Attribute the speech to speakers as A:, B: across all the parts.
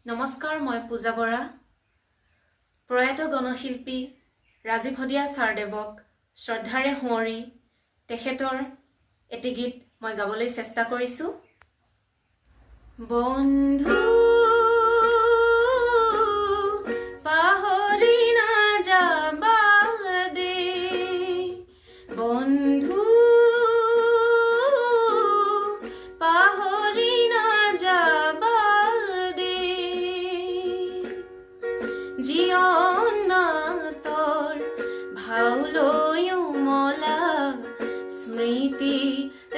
A: নমস্কাৰ, মই পূজা বৰা। প্ৰয়াত গণশিল্পী ৰাজীৱ হদিয়া ছাৰদেৱক শ্ৰদ্ধাৰে সোঁৱৰি তেখেতৰ এটি গীত মই গাবলৈ চেষ্টা কৰিছোঁ। বন্ধু পাহৰি নাযাবা দেই, বন্ধু পাহৰি নাযাবা জীৱনৰ ভাওলৈ উমলা স্মৃতি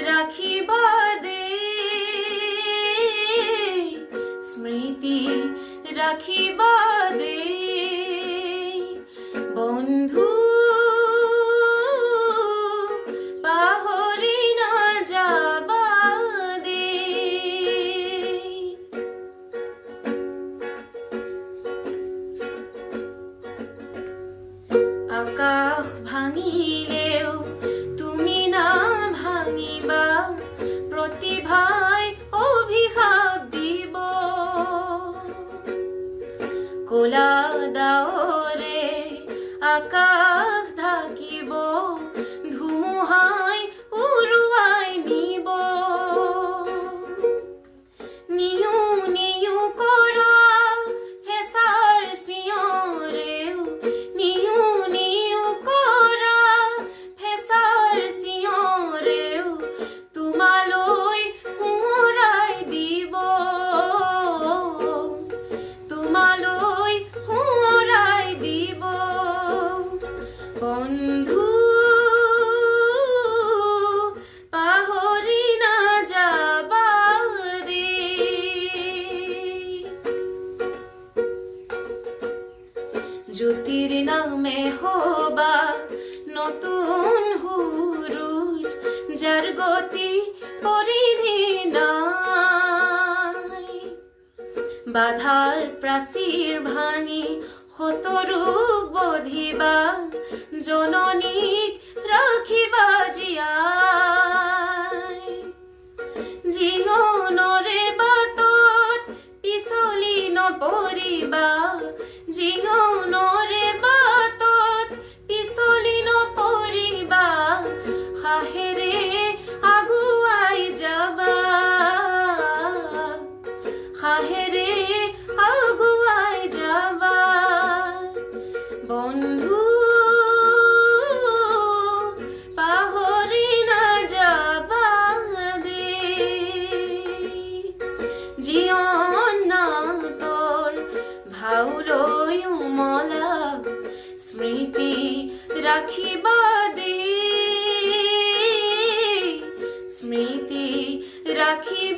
A: ৰাখিবা দেই, স্মৃতি ৰাখিবা দেই, বন্ধু পাহৰি নাযাবা দেই। আকাশ ভাঙিলেও তুমি না ভাঙিবা, প্ৰতিভাই অভিশাপ দিব, ক'লা ডাৱৰে আকাশ ঢাকিব, ধুমুহাই উৰুৱাই নিব, নিয়ু নিয়ু কৰা ফেঁচাৰ চিঞৰেও, নিয়ু নিয়ু কৰা ফেঁচাৰ চিঞৰেও তোমালৈ সোঁৱৰাই দিব, তোমালৈ সোঁৱৰাই দিব, বন্ধু পাহৰি নাযাবা দেই। জ্যোতিৰ নামে হবা নতুন সুৰুজ, যাৰ গতি পৰিধি নাই, বাধাৰ প্ৰাচীৰ ভাঙি সতৰুক বধিবা, জননীক ৰাখিবা জীয়াই, জীৱনৰে বাটত পিছলি নপৰিবা, জীৱনৰে বাটত পিছলি নপৰিবা, সাহেৰে আগুৱাই যাবা, সাহেৰে আগুৱাই যাবা, বন্ধু পাহৰি নাযাবা দেই, জীৱনৰ ভাওলৈ উমলা স্মৃতি ৰাখিবা দেই, স্মৃতি ৰাখিবা।